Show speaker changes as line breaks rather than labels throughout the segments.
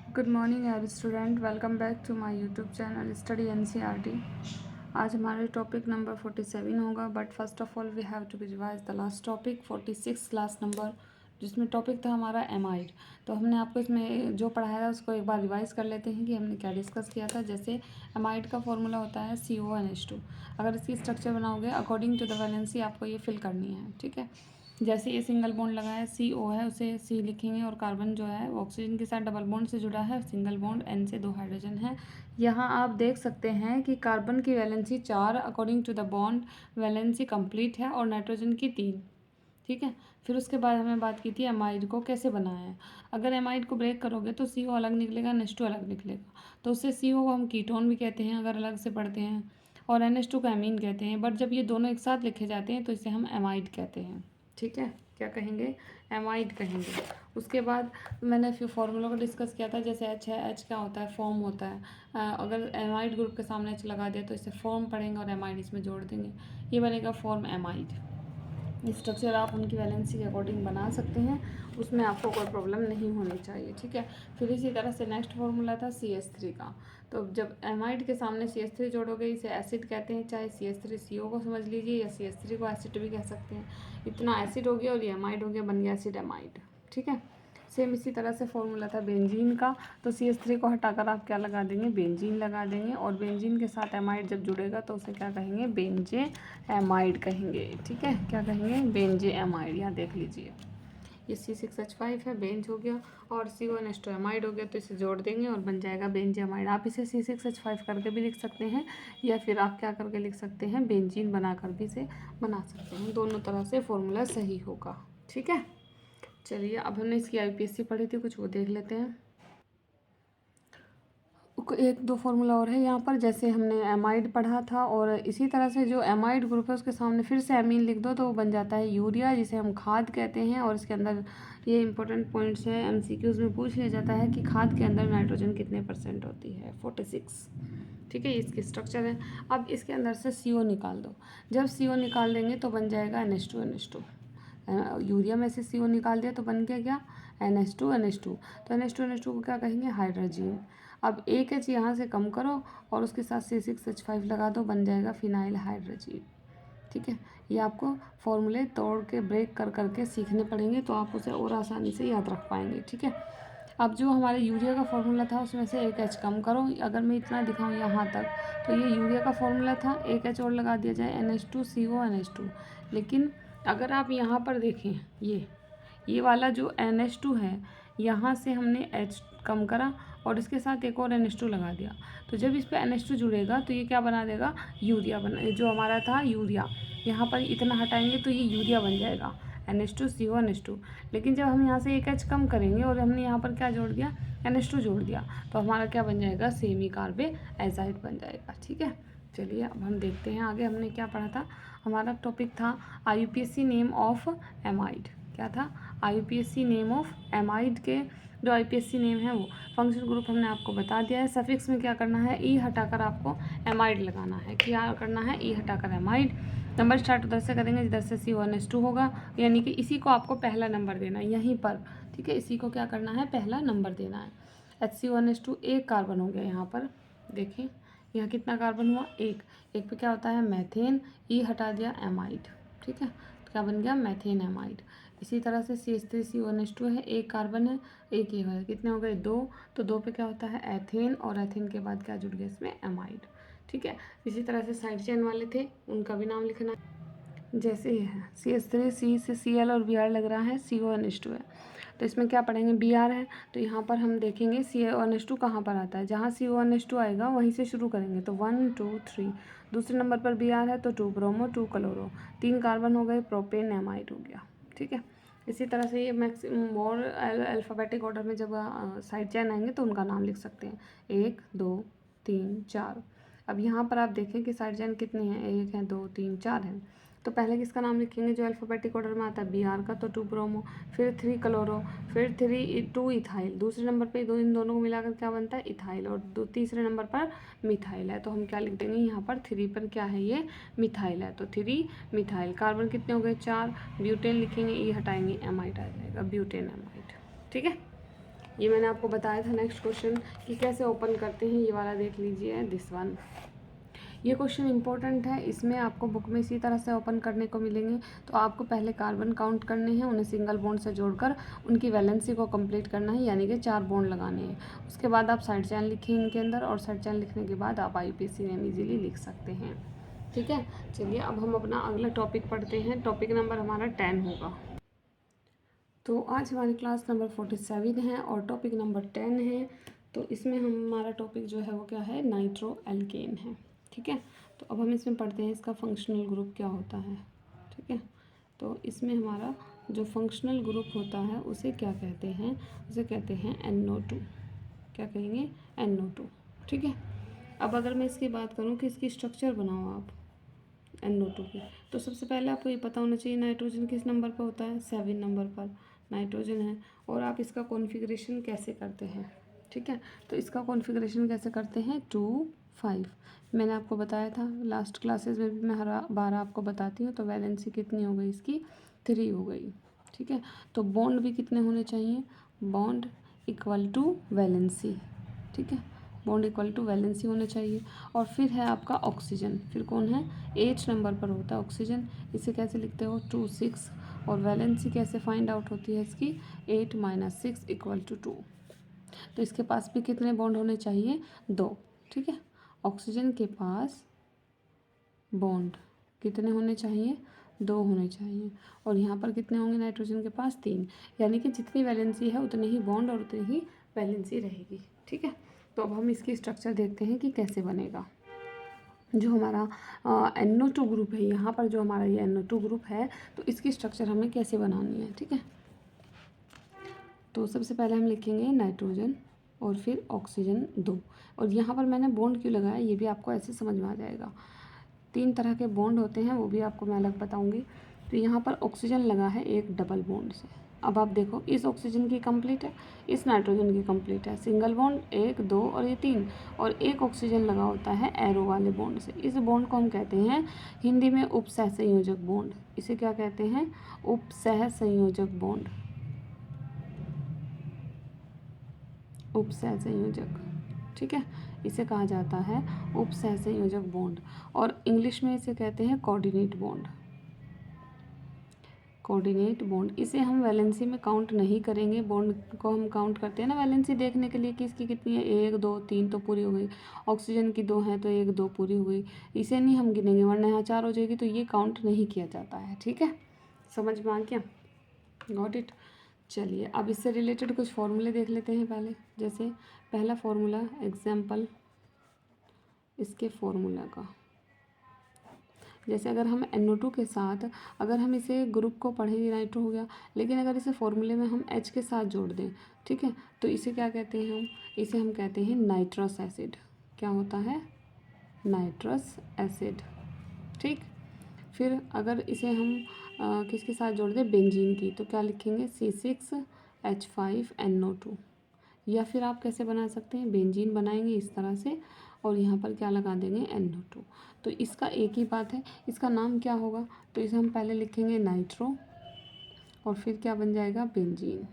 Good morning every student, welcome back to my YouTube channel study NCERT. आज हमारे topic number 47 होगा, but first of all we have to be revise the last topic 46 last number, जिसमें topic था हमारा amide. तो हमने आपको इसमें जो पढ़ाया था उसको एक बार रिवाइज कर लेते हैं कि हमने क्या डिस्कस किया था। जैसे एमाइड का फॉर्मूला होता है CONH2। अगर इसकी स्ट्रक्चर बनाओगे अकॉर्डिंग टू द वैलेंसी आपको ये फिल करनी है, ठीक है। जैसे ये सिंगल बॉन्ड लगा है, CO है, उसे C लिखेंगे और कार्बन जो है वो ऑक्सीजन के साथ डबल बॉन्ड से जुड़ा है, सिंगल बॉन्ड N से 2 हाइड्रोजन है। यहाँ आप देख सकते हैं कि कार्बन की valency 4 according to the bond valency complete है और नाइट्रोजन की 3, ठीक है। फिर उसके बाद हमें बात की थी एमाइड को कैसे बनाया है। अगर एमाइड को ब्रेक करोगे तो CO अलग निकलेगा, NH2 अलग निकलेगा। तो उससे CO को हम कीटोन भी कहते हैं अगर अलग से पढ़ते हैं, और NH2 को एमीन कहते हैं। बट जब ये दोनों एक साथ लिखे जाते हैं तो इसे हम एमाइड कहते हैं, ठीक है। क्या कहेंगे? एमाइड कहेंगे। उसके बाद मैंने फिर फॉर्मूला को डिस्कस किया था। जैसे H है, H क्या होता है? फॉर्म होता है। अगर एमाइड ग्रुप के सामने H लगा दिया तो इसे फॉर्म पढ़ेंगे और एमाइड इसमें जोड़ देंगे, ये बनेगा फॉर्म एमाइड। स्ट्रक्चर आप उनकी वैलेंसी के अकॉर्डिंग बना सकते हैं, उसमें आपको कोई प्रॉब्लम नहीं होनी चाहिए, ठीक है। फिर इसी तरह से नेक्स्ट फॉर्मूला था CH3 का। तो जब एमाइड के सामने CH3 जोड़ोगे इसे एसिड कहते हैं, चाहे CH3CO को समझ लीजिए या CH3 को एसिड भी कह सकते हैं। इतना एसिड हो गया और ये एमाइड हो गया, बन गया एसिड एमाइड, ठीक है। सेम इसी तरह से फॉर्मूला था बेंजीन का। तो CH3 को हटाकर आप क्या लगा देंगे? बेंजीन लगा देंगे, और बेंजीन के साथ एमाइड जब जुड़ेगा तो उसे क्या कहेंगे? बेंजे एमाइड कहेंगे, ठीक है। क्या कहेंगे? बेंजे एमाइड। यहाँ देख लीजिए, ये C6H5 है, बेंज हो गया, और CONH2 एमाइड हो गया, तो इसे जोड़ देंगे और बन जाएगा बेंजे एमाइड। आप इसे C6H5 करके भी लिख सकते हैं, या फिर आप क्या करके लिख सकते हैं? बेंजीन बनाकर भी इसे बना सकते हैं। दोनों तरह से फॉर्मूला सही होगा, ठीक है। चलिए, अब हमने इसकी IPSC पढ़ी थी, कुछ वो देख लेते हैं। एक दो फार्मूला और है यहाँ पर। जैसे हमने एमाइड पढ़ा था, और इसी तरह से जो एमाइड ग्रुप है उसके सामने फिर से एमीन लिख दो तो वो बन जाता है यूरिया, जिसे हम खाद कहते हैं। और इसके अंदर ये इंपॉर्टेंट पॉइंट्स हैं, MCQs में पूछ लिया जाता है कि खाद के अंदर नाइट्रोजन कितने % होती है? 46, ठीक है। इसकी स्ट्रक्चर है। अब इसके अंदर से CO निकाल दो। जब CO निकाल देंगे तो बन जाएगा NH2। यूरिया में से CO निकाल दिया तो बन गया क्या? NH2। तो NH2 को क्या कहेंगे? हाइड्रोजन। अब एक H यहाँ से कम करो और उसके साथ C6H5 लगा दो, बन जाएगा फिनाइल हाइड्रोजन, ठीक है। ये आपको फॉर्मूले तोड़ के ब्रेक कर करके सीखने पड़ेंगे, तो आप उसे और आसानी से याद रख पाएंगे, ठीक है। अब जो हमारे यूरिया का फॉर्मूला था उसमें से एक H कम करो। अगर मैं इतना दिखाऊँ यहाँ तक, तो ये यूरिया का फॉर्मूला था, एक H और लगा दिया जाए, NH2CO लेकिन अगर आप यहाँ पर देखें, ये वाला जो NH2 है, यहाँ से हमने H कम करा और इसके साथ एक और NH2 लगा दिया। तो जब इस पर NH2 जुड़ेगा तो ये क्या बना देगा? यूरिया बना। जो हमारा था यूरिया, यहाँ पर इतना हटाएंगे तो ये यूरिया बन जाएगा, NH2CO। लेकिन जब हम यहाँ से एक H कम करेंगे और हमने यहाँ पर क्या जोड़ दिया? NH2 जोड़ दिया, तो हमारा क्या बन जाएगा? सेमी कार्बे एजाइड बन जाएगा, ठीक है। चलिए, अब हम देखते हैं आगे हमने क्या पढ़ा था। हमारा टॉपिक था IUPAC नेम ऑफ एमाइड। क्या था? IUPAC नेम ऑफ एमाइड के जो IUPAC नेम है वो फंक्शन ग्रुप हमने आपको बता दिया है। सफिक्स में क्या करना है? ई हटाकर आपको एमाइड लगाना है। क्या करना है? ई हटाकर एमाइड। नंबर स्टार्ट उधर से करेंगे जिधर से CONH2 होगा, यानी कि इसी को आपको पहला नंबर देना है यहीं पर, ठीक है। इसी को क्या करना है? पहला नंबर देना है। HCONH2 एक कार्बन हो गया यहाँ पर, देखें यहाँ कितना कार्बन हुआ? एक पे क्या होता है? मैथेन। ई हटा दिया, एमाइड, ठीक है। तो क्या बन गया? Methane amide. इसी तरह से CH3CONH2 है, एक कार्बन है, एक ये है, कितने हो गए? 2। तो 2 पे क्या होता है? एथेन, और एथेन के बाद क्या जुड़ गया इसमें? एमाइड, ठीक है। इसी तरह से साइड चेन वाले थे, उनका भी नाम लिखना है। जैसे ये है CH3, C से Cl और Br लग रहा है, CONH2 है, तो इसमें क्या पढ़ेंगे? Br है, तो यहाँ पर हम देखेंगे CONH2 कहाँ पर आता है। जहाँ CONH2 आएगा वहीं से शुरू करेंगे, तो 1 2 3। दूसरे नंबर पर Br है तो 2 ब्रोमो 2 क्लोरो, 3 कार्बन हो गए, प्रोपेन एमाइड हो गया, ठीक है। इसी तरह से ये मैक्सिमम और अल्फ़ाबेटिक ऑर्डर में जब साइड चेन आएंगे तो उनका नाम लिख सकते हैं, 1 2 3 4। अब यहाँ पर आप देखें कि साइड चेन कितनी है? 1 है, 2 3 4 है। तो पहले किसका नाम लिखेंगे जो अल्फ़ाबेटिक ऑर्डर में आता है? Br का, तो 2 ब्रोमो, फिर 3 क्लोरो, फिर 2 इथाइल। दूसरे नंबर पे इन दोनों को मिलाकर क्या बनता है? इथाइल। और तीसरे नंबर पर मिथाइल है, तो हम क्या लिख देंगे यहाँ पर? 3 पर क्या है? ये मिथाइल है, तो 3 मिथाइल। कार्बन कितने हो गए? 4। ब्यूटेन लिखेंगे, ई हटाएंगे, एमाइड आ जाएगा, ब्यूटेन एमाइड, ठीक है। ये मैंने आपको बताया था नेक्स्ट क्वेश्चन कि कैसे ओपन करते हैं, ये वाला देख लीजिए, दिस वन। ये क्वेश्चन इंपॉर्टेंट है, इसमें आपको बुक में इसी तरह से ओपन करने को मिलेंगे। तो आपको पहले कार्बन काउंट करने हैं, उन्हें सिंगल बॉन्ड से जोड़कर उनकी वैलेंसी को कंप्लीट करना है, यानी कि 4 बॉन्ड लगाने हैं। उसके बाद आप साइड चेन लिखें इनके अंदर, और साइड चेन लिखने के बाद आप IUPAC नेम इजीली लिख सकते हैं। ठीक है, चलिए अब हम अपना अगला टॉपिक पढ़ते हैं। टॉपिक नंबर हमारा 10 होगा। तो आज हमारी क्लास नंबर 47 है और टॉपिक नंबर 10 है। तो इसमें हमारा टॉपिक जो है वो क्या है, नाइट्रो एल्केन है। ठीक है, तो अब हम इसमें पढ़ते हैं इसका फंक्शनल ग्रुप क्या होता है। ठीक है, तो इसमें हमारा जो फंक्शनल ग्रुप होता है उसे क्या कहते हैं, उसे कहते हैं NO2। क्या कहेंगे, NO2। ठीक है, अब अगर मैं इसकी बात करूँ कि इसकी स्ट्रक्चर बनाओ आप NO2 की, तो सबसे पहले आपको ये पता होना चाहिए नाइट्रोजन किस नंबर पर होता है, 7 नंबर पर नाइट्रोजन है। और आप इसका कॉन्फ़िगरेशन कैसे करते हैं। ठीक है, तो इसका कॉन्फ़िगरेशन कैसे करते हैं, 2-5 मैंने आपको बताया था लास्ट क्लासेस में भी, मैं हर बार आपको बताती हूँ। तो वैलेंसी कितनी हो गई इसकी, 3 हो गई। ठीक है, तो बॉन्ड भी कितने होने चाहिए, बॉन्ड इक्वल टू वैलेंसी। ठीक है, बॉन्ड इक्वल टू वैलेंसी होने चाहिए। और फिर है आपका ऑक्सीजन, फिर कौन है, 8 नंबर पर होता है ऑक्सीजन। इसे कैसे लिखते हो, 2-6। और वैलेंसी कैसे फाइंड आउट होती है इसकी, 8 - 6 = 2। तो इसके पास भी कितने बॉन्ड होने चाहिए, 2। ठीक है, ऑक्सीजन के पास बॉन्ड कितने होने चाहिए, 2 होने चाहिए। और यहाँ पर कितने होंगे, नाइट्रोजन के पास 3। यानी कि जितनी वैलेंसी है उतने ही बॉन्ड और उतनी ही वैलेंसी रहेगी। ठीक है, तो अब हम इसकी स्ट्रक्चर देखते हैं कि कैसे बनेगा। जो हमारा NO2 ग्रुप है, यहाँ पर जो हमारा ये NO2 ग्रुप है, तो इसकी स्ट्रक्चर हमें कैसे बनानी है। ठीक है, तो सबसे पहले हम लिखेंगे नाइट्रोजन और फिर ऑक्सीजन 2। और यहाँ पर मैंने बॉन्ड क्यों लगाया, ये भी आपको ऐसे समझ में आ जाएगा। 3 तरह के बॉन्ड होते हैं, वो भी आपको मैं अलग बताऊँगी। तो यहाँ पर ऑक्सीजन लगा है एक डबल बॉन्ड से। अब आप देखो, इस ऑक्सीजन की कंप्लीट है, इस नाइट्रोजन की कंप्लीट है, सिंगल बॉन्ड 1, 2 और ये 3। और एक ऑक्सीजन लगा होता है एरो वाले बॉन्ड से। इस बॉन्ड को हम कहते हैं हिंदी में उपसहसंयोजक बॉन्ड। इसे क्या कहते हैं, उपसहसंयोजक बॉन्ड, उपसहसंयोजक। ठीक है, इसे कहा जाता है उपसहसंयोजक बॉन्ड। और इंग्लिश में इसे कहते हैं कोऑर्डिनेट बॉन्ड, कोऑर्डिनेट बॉन्ड। इसे हम वैलेंसी में काउंट नहीं करेंगे, बॉन्ड को हम काउंट करते हैं ना वैलेंसी देखने के लिए कि इसकी कितनी है, 1, 2, 3 तो पूरी हो गई। ऑक्सीजन की 2 है तो 1, 2 पूरी हो गई। इसे नहीं हम गिनेंगे, वरना यहाँ 4 हो जाएगी, तो ये काउंट नहीं किया जाता है। ठीक है, समझ में आ गया, गॉट इट। चलिए अब इससे रिलेटेड कुछ फॉर्मूले देख लेते हैं पहले। जैसे पहला फॉर्मूला, एग्जाम्पल इसके फॉर्मूला का, जैसे अगर हम NO2 के साथ, अगर हम इसे ग्रुप को पढ़ेंगे, नाइट्रो हो गया, लेकिन अगर इसे फॉर्मूले में हम H के साथ जोड़ दें, ठीक है, तो इसे क्या कहते हैं हम, इसे हम कहते हैं नाइट्रस एसिड। क्या होता है, नाइट्रस एसिड। ठीक, फिर अगर इसे हम किसके साथ जोड़ दें, बेंजीन की, तो क्या लिखेंगे, C6H5NO2। या फिर आप कैसे बना सकते हैं, बेंजीन बनाएंगे इस तरह से, और यहाँ पर क्या लगा देंगे, NO2। तो इसका एक ही बात है, इसका नाम क्या होगा, तो इसे हम पहले लिखेंगे नाइट्रो और फिर क्या बन जाएगा, बेंजीन।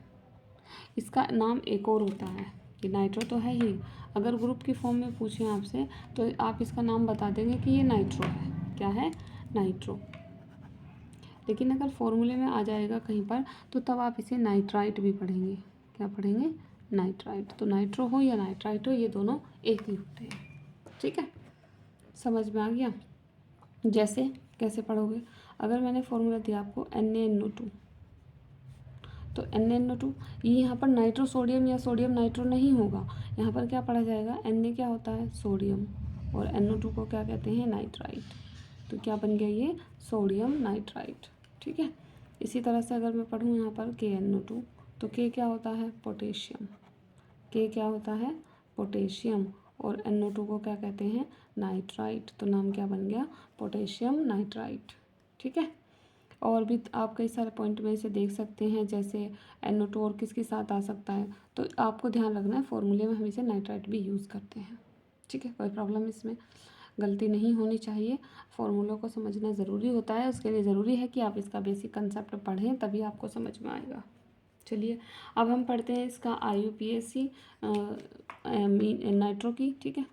इसका नाम एक और होता है, कि नाइट्रो तो है ही, अगर ग्रुप की फॉर्म में पूछें आपसे तो आप इसका नाम बता देंगे कि ये नाइट्रो है। क्या है, नाइट्रो। लेकिन अगर फॉर्मूले में आ जाएगा कहीं पर, तो तब आप इसे नाइट्राइट भी पढ़ेंगे। क्या पढ़ेंगे, नाइट्राइट। तो नाइट्रो हो या नाइट्राइट हो, ये दोनों एक ही होते हैं। ठीक है, समझ में आ गया। जैसे कैसे पढ़ोगे, अगर मैंने फॉर्मूला दिया आपको NaNO2, तो NaNO2, ये यहाँ पर नाइट्रो सोडियम या सोडियम नाइट्रो नहीं होगा, यहाँ पर क्या पढ़ा जाएगा, Na क्या होता है, सोडियम, और NO2 को क्या कहते हैं, नाइट्राइट। तो क्या बन गया ये, सोडियम नाइट्राइट। ठीक है, इसी तरह से अगर मैं पढ़ूँ यहाँ पर KNO2, तो K क्या होता है, पोटेशियम। K क्या होता है, पोटेशियम, और NO2 को क्या कहते हैं, नाइट्राइट। तो नाम क्या बन गया, पोटेशियम नाइट्राइट। ठीक है, और भी आप कई सारे पॉइंट में इसे देख सकते हैं, जैसे NO2 और किसके साथ आ सकता है, तो आपको ध्यान रखना है फॉर्मूले में हम इसे नाइट्राइट भी यूज़ करते हैं। ठीक है, कोई प्रॉब्लम इसमें गलती नहीं होनी चाहिए, फॉर्मूलों को समझना ज़रूरी होता है, उसके लिए ज़रूरी है कि आप इसका बेसिक कंसेप्ट पढ़ें, तभी आपको समझ में आएगा। चलिए अब हम पढ़ते हैं इसका IUPAC नाइट्रो की, ठीक है।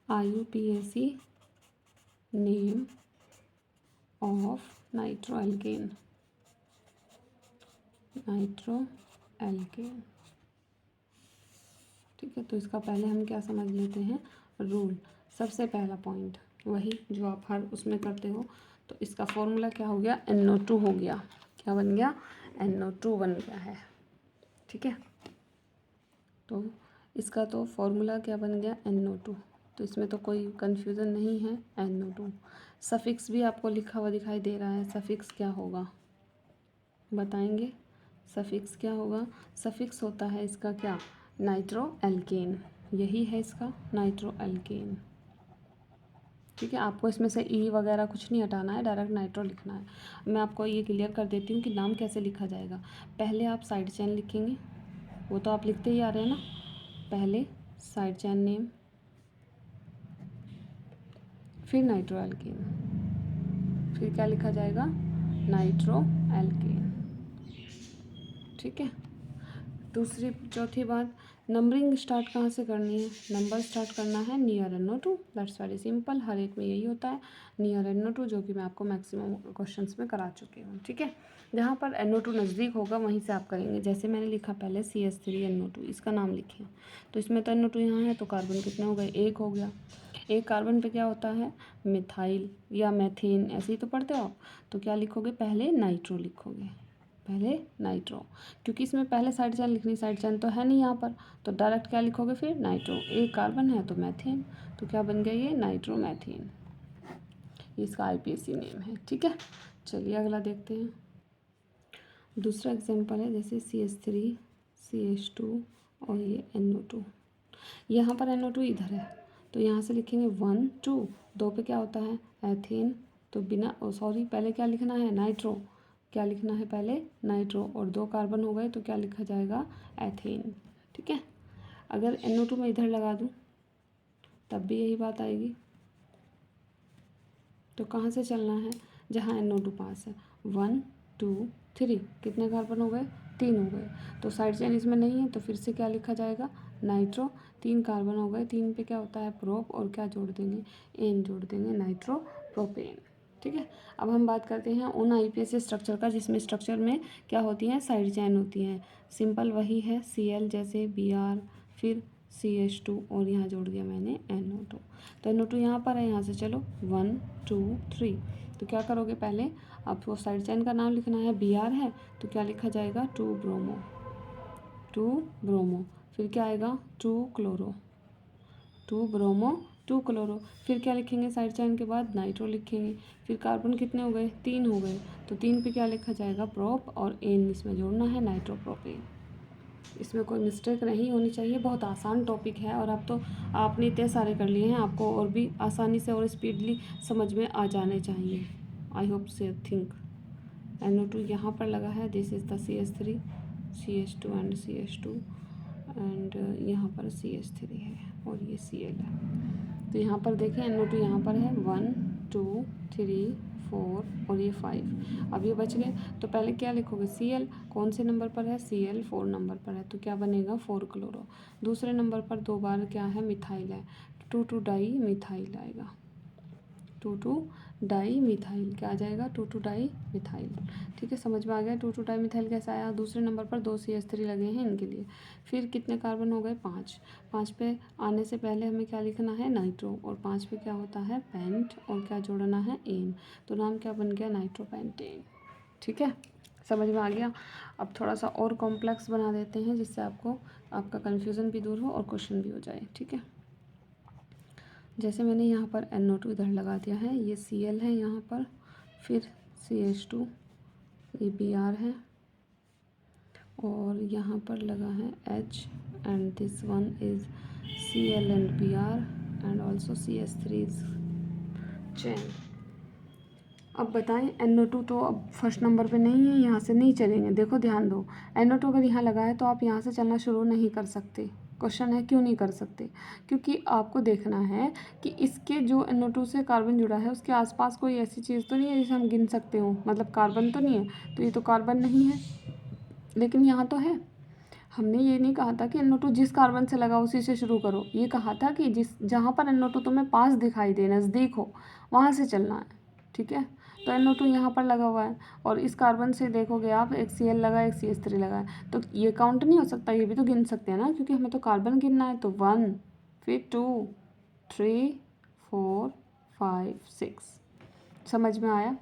IUPAC name of nitro alkene, nitro alkene, ठीक है। तो इसका पहले हम क्या समझ लेते हैं, रूल। सबसे पहला पॉइंट वही जो आप हर उसमें करते हो। तो इसका फॉर्मूला क्या हो गया, NO2 हो गया। क्या बन गया, NO2 बन गया है, ठीक है। तो इसका तो फॉर्मूला क्या बन गया, NO2। तो इसमें तो कोई कन्फ्यूज़न नहीं है, NO2। सफिक्स भी आपको लिखा हुआ दिखाई दे रहा है, सफिक्स क्या होगा बताएंगे। सफिक्स क्या होगा, सफिक्स होता है इसका क्या, नाइट्रो एल्केन, यही है इसका नाइट्रो एल्केन, ठीक है। आपको इसमें से ई वगैरह कुछ नहीं हटाना है, डायरेक्ट नाइट्रो लिखना है। मैं आपको ये क्लियर कर देती हूँ कि नाम कैसे लिखा जाएगा। पहले आप साइड चेन लिखेंगे, वो तो आप लिखते ही आ रहे हैं ना। पहले साइड चेन नेम, फिर नाइट्रो एल्केन, फिर क्या लिखा जाएगा, नाइट्रो एल्केन, ठीक है। दूसरी चौथी बात, नंबरिंग स्टार्ट कहाँ से करनी है, नंबर स्टार्ट करना है near NO2, that's very simple. हर एक में यही होता है नियर NO2, जो कि मैं आपको मैक्सिमम क्वेश्चंस में करा चुकी हूँ, ठीक है। जहाँ पर NO2 नज़दीक होगा वहीं से आप करेंगे। जैसे मैंने लिखा पहले CH3NO2, इसका नाम लिखें। तो इसमें तो NO2 यहाँ है, तो कार्बन कितने हो गए, एक हो गया। एक कार्बन पे क्या होता है, मिथाइल या मैथेन, ऐसे ही तो पढ़ते हो आप। तो क्या लिखोगे, पहले नाइट्रो लिखोगे, पहले नाइट्रो, क्योंकि इसमें पहले साइड चेन लिखनी, साइड चेन तो है नहीं यहाँ पर, तो डायरेक्ट क्या लिखोगे फिर नाइट्रो। एक कार्बन है तो मैथेन, तो क्या बन गया ये, नाइट्रो मैथेन। ये इसका IUPAC नेम है, ठीक है। चलिए अगला देखते हैं। दूसरा एग्जांपल है, जैसे CH3 CH2 और ये NO2। यहाँ पर NO2 इधर है, तो यहाँ से लिखेंगे 1 2, 2 पे क्या होता है, एथेन। तो बिना सॉरी, पहले क्या लिखना है, नाइट्रो। क्या लिखना है पहले, नाइट्रो, और 2 कार्बन हो गए तो क्या लिखा जाएगा, एथेन, ठीक है। अगर NO2 में इधर लगा दूँ तब भी यही बात आएगी। तो कहाँ से चलना है, जहाँ NO2 पास है। 1 2 3, कितने कार्बन हो गए, 3 हो गए। तो साइड चेन इसमें नहीं है, तो फिर से क्या लिखा जाएगा, नाइट्रो। 3 कार्बन हो गए, 3 पे क्या होता है, प्रोप, और क्या जोड़ देंगे, एन जोड़ देंगे, नाइट्रो प्रोपेन, ठीक है। अब हम बात करते हैं उन IUPAC स्ट्रक्चर का जिसमें स्ट्रक्चर में क्या होती हैं, साइड चेन होती हैं। सिंपल वही है, Cl जैसे Br, फिर CH2, और यहाँ जोड़ दिया मैंने NO2। तो NO2 यहाँ पर है, यहाँ से चलो 1 2 3। तो क्या करोगे, पहले आपको साइड चेन का नाम लिखना है, Br है तो क्या लिखा जाएगा, 2 ब्रोमो, 2 ब्रोमो। फिर क्या आएगा, 2 क्लोरो, 2 ब्रोमो 2 क्लोरो। फिर क्या लिखेंगे, साइड चेन के बाद नाइट्रो लिखेंगे। फिर कार्बन कितने हो गए, 3 हो गए। तो 3 पे क्या लिखा जाएगा, प्रोप, और एन इसमें जोड़ना है, नाइट्रोप्रोपेन। इसमें कोई मिस्टेक नहीं होनी चाहिए, बहुत आसान टॉपिक है। और अब तो आपने इतने सारे कर लिए हैं, आपको और भी आसानी से और स्पीडली समझ में आ जाने चाहिए, आई होप से थिंक। NO2 यहाँ पर लगा है, this is the CH3 CH2 and CH2, and यहाँ पर CH3 है और ये Cl है। तो यहाँ पर देखें, NO2 यहाँ पर है, 1 2 3 4 और ये 5। अब ये बच गए, तो पहले क्या लिखोगे, Cl कौन से नंबर पर है, Cl 4 नंबर पर है, तो क्या बनेगा, 4 क्लोरो। दूसरे नंबर पर 2 बार क्या है, मिथाइल है, 2 डाई मिथाइल आएगा, 2 डाई मिथाइल, क्या आ जाएगा, 2 डाई मिथाइल, ठीक है। समझ में आ गया 2 डाई मिथाइल कैसा आया। दूसरे नंबर पर 2 CH3 लगे हैं इनके लिए। फिर कितने कार्बन हो गए, 5। 5 पे आने से पहले हमें क्या लिखना है, नाइट्रो, और 5 पे क्या होता है, पेंट, और क्या जोड़ना है, एन। तो नाम क्या बन गया, नाइट्रोपेंटेन, ठीक है। समझ में आ गया। अब थोड़ा सा और कॉम्प्लेक्स बना देते हैं, जिससे आपका कन्फ्यूज़न भी दूर हो और क्वेश्चन भी हो जाए, ठीक है। जैसे मैंने यहाँ पर NO2 इधर लगा दिया है, ये Cl है यहाँ पर, फिर CH2, ये Br है, और यहाँ पर लगा है H, and this one is Cl and Br, and also CH3 is chain. अब बताएं, NO2 तो अब फर्स्ट नंबर पे नहीं है, यहाँ से नहीं चलेंगे। देखो ध्यान दो, NO2 अगर यहाँ लगा है तो आप यहाँ से चलना शुरू नहीं कर सकते, क्वेश्चन है क्यों नहीं कर सकते, क्योंकि आपको देखना है कि इसके जो NO2 से कार्बन जुड़ा है उसके आसपास कोई ऐसी चीज़ तो नहीं है जिसे हम गिन सकते हो, मतलब कार्बन तो नहीं है, तो ये तो कार्बन नहीं है, लेकिन यहाँ तो है। हमने ये नहीं कहा था कि NO2 जिस कार्बन से लगा उसी से शुरू करो, ये कहा था कि जहाँ पर NO2 तुम्हें पास दिखाई दे, नज़दीक हो, वहाँ से चलना है, ठीक है। तो NO2 यहाँ पर लगा हुआ है और इस कार्बन से देखोगे आप एक Cl लगा है, एक CH3 लगा है, तो ये काउंट नहीं हो सकता, ये भी तो गिन सकते हैं ना, क्योंकि हमें तो कार्बन गिनना है। तो 1, फिर 2, 3, 4, 5, 6। समझ में आया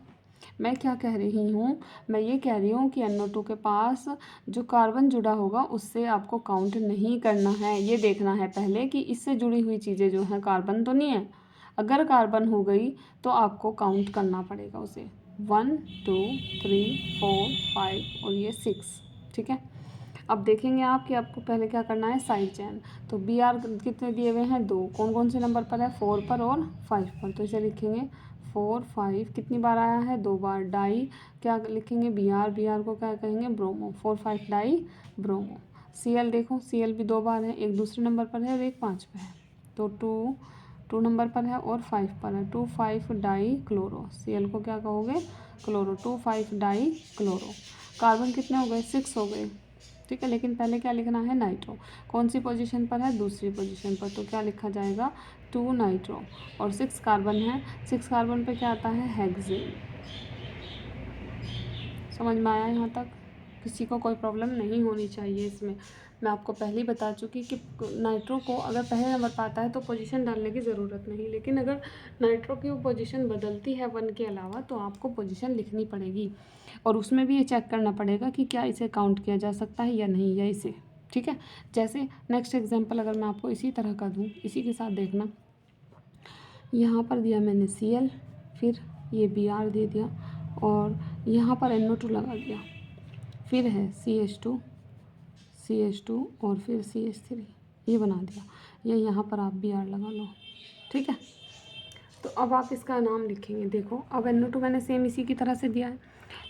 मैं क्या कह रही हूँ? मैं ये कह रही हूँ कि NO2 के पास जो कार्बन जुड़ा होगा उससे आपको काउंट नहीं करना है, ये देखना है पहले कि इससे जुड़ी हुई चीज़ें जो हैं कार्बन तो नहीं है। अगर कार्बन हो गई तो आपको काउंट करना पड़ेगा उसे, 1, 2, 3, 4, 5 और ये 6, ठीक है। अब देखेंगे आप कि आपको पहले क्या करना है, साइड चेन। तो Br कितने दिए हुए हैं, 2, कौन कौन से नंबर पर है, 4 पर और 5 पर, तो इसे लिखेंगे 4, 5 कितनी बार आया है, 2 बार। डाई क्या लिखेंगे, Br को क्या कहेंगे, ब्रोमो, 4, 5 डाई ब्रोमो। Cl देखो, Cl भी 2 बार है, एक दूसरे नंबर पर है और एक 5 पे है, तो 2 नंबर पर है और 5 पर है, 2, 5 डाई क्लोरो। Cl को क्या कहोगे, क्लोरो, 2, 5 डाई क्लोरो। कार्बन कितने हो गए, 6 हो गए, ठीक है। लेकिन पहले क्या लिखना है, नाइट्रो, कौन सी पोजीशन पर है, दूसरी पोजीशन पर, तो क्या लिखा जाएगा, 2 नाइट्रो। और 6 कार्बन है, 6 कार्बन पे क्या आता है, हेक्सेन। समझ में आया यहाँ तक? किसी को कोई प्रॉब्लम नहीं होनी चाहिए इसमें। मैं आपको पहले ही बता चुकी कि नाइट्रो को अगर पहले नंबर पर आता है तो पोजीशन डालने की ज़रूरत नहीं, लेकिन अगर नाइट्रो की वो पोजीशन बदलती है 1 के अलावा तो आपको पोजीशन लिखनी पड़ेगी, और उसमें भी ये चेक करना पड़ेगा कि क्या इसे काउंट किया जा सकता है या नहीं, या इसे, ठीक है। जैसे नेक्स्ट एग्जांपल अगर मैं आपको इसी तरह का दूँ, इसी के साथ देखना, यहाँ पर दिया मैंने Cl, फिर ये Br दे दिया और यहाँ पर NO2 लगा दिया, फिर है CH2 और फिर CH3, ये बना दिया, या यहाँ पर आप Br लगा लो, ठीक है। तो अब आप इसका नाम लिखेंगे। देखो अब NO2 मैंने सेम इसी की तरह से दिया है,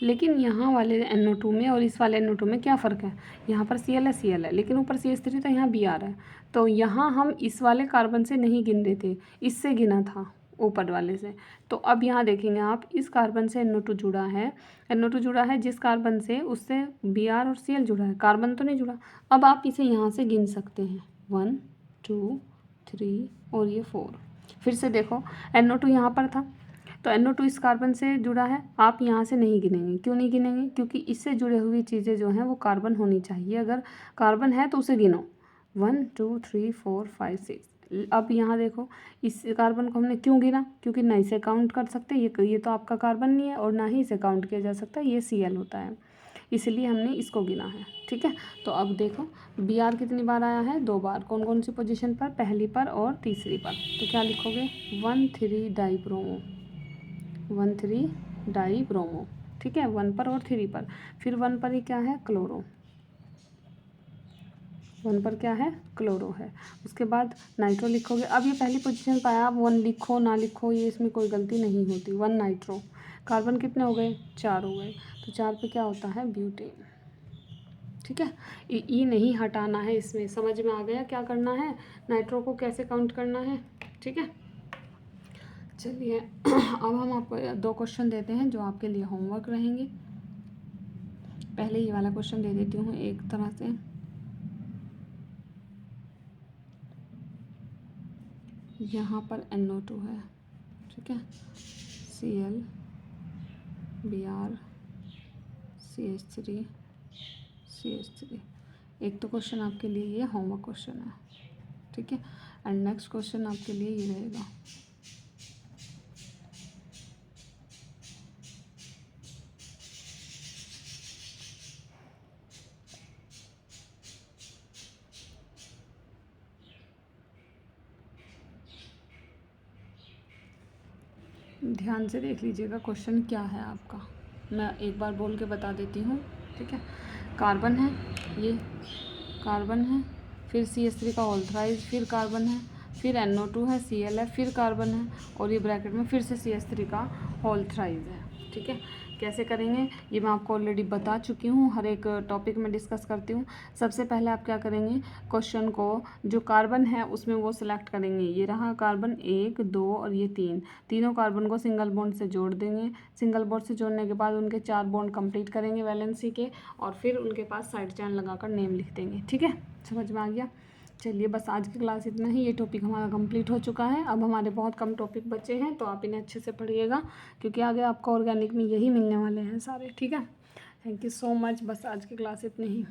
लेकिन यहाँ वाले NO2 में और इस वाले NO2 में क्या फ़र्क है, यहाँ पर Cl है, लेकिन ऊपर CH3 तो यहाँ Br है, तो यहाँ हम इस वाले कार्बन से नहीं गिन रहे थे, इससे गिना था ऊपर वाले से। तो अब यहाँ देखेंगे आप, इस कार्बन से NO2 जुड़ा है, NO2 जुड़ा है जिस कार्बन से, उससे Br और Cl जुड़ा है, कार्बन तो नहीं जुड़ा। अब आप इसे यहाँ से गिन सकते हैं, 1, 2, 3 और ये 4। फिर से देखो NO2 यहाँ पर था, तो NO2 इस कार्बन से जुड़ा है, आप यहाँ से नहीं गिनेंगे। क्यों नहीं गिनेंगे, क्योंकि इससे जुड़े हुई चीज़ें जो हैं वो कार्बन होनी चाहिए, अगर कार्बन है तो उसे गिनो, 1, 2, 3, 4, 5, 6। अब यहाँ देखो, इस कार्बन को हमने क्यों गिना, क्योंकि ना इसे काउंट कर सकते, ये तो आपका कार्बन नहीं है, और ना ही इसे काउंट किया जा सकता, ये Cl होता है, इसलिए हमने इसको गिना है, ठीक है। तो अब देखो Br कितनी बार आया है, 2 बार, कौन कौन सी पोजीशन पर, पहली पर और तीसरी पर, तो क्या लिखोगे, 1, 3 डाई ब्रोमो, 1, 3 डाई ब्रोमो, ठीक है, 1 पर और 3 पर। फिर 1 पर ही क्या है, क्लोरो, 1 पर क्या है, क्लोरो है। उसके बाद नाइट्रो लिखोगे। अब ये पहली पोजीशन पर आया, आप 1 लिखो ना लिखो, ये इसमें कोई गलती नहीं होती, 1 नाइट्रो। कार्बन कितने हो गए, 4 हो गए, तो 4 पे क्या होता है, ब्यूटेन, ठीक है। ई नहीं हटाना है इसमें, समझ में आ गया क्या करना है, नाइट्रो को कैसे काउंट करना है, ठीक है। चलिए अब हम आपको 2 क्वेश्चन देते हैं जो आपके लिए होमवर्क रहेंगे। पहले ये वाला क्वेश्चन दे देती हूँ एक तरह से, यहाँ पर NO2 है, ठीक है, Cl, Br, CH3, एक तो क्वेश्चन आपके लिए ये होमवर्क क्वेश्चन है, ठीक है। एंड नेक्स्ट क्वेश्चन आपके लिए ये रहेगा, ध्यान से देख लीजिएगा क्वेश्चन क्या है आपका, मैं एक बार बोल के बता देती हूँ, ठीक है। कार्बन है, ये कार्बन है, फिर CH3 का होल थ्राइस, फिर कार्बन है, फिर NO2 है, Cl है, फिर कार्बन है, और ये ब्रैकेट में फिर से CH3 का होल थ्राइस है, ठीक है। कैसे करेंगे ये मैं आपको ऑलरेडी बता चुकी हूँ, हर एक टॉपिक में डिस्कस करती हूँ। सबसे पहले आप क्या करेंगे, क्वेश्चन को जो कार्बन है उसमें वो सिलेक्ट करेंगे। ये रहा कार्बन 1, 2 और ये 3, तीनों कार्बन को सिंगल बॉन्ड से जोड़ देंगे। सिंगल बॉन्ड से जोड़ने के बाद उनके 4 बॉन्ड कंप्लीट करेंगे वैलेंसी के, और फिर उनके पास साइड चेन लगाकर नेम लिख देंगे। ठीक है, समझ में आ गया। चलिए बस आज की क्लास इतना ही, ये टॉपिक हमारा कंप्लीट हो चुका है। अब हमारे बहुत कम टॉपिक बचे हैं, तो आप इन्हें अच्छे से पढ़िएगा, क्योंकि आगे आपको ऑर्गेनिक में यही मिलने वाले हैं सारे। ठीक है, थैंक यू सो मच। बस आज की क्लास इतनी ही।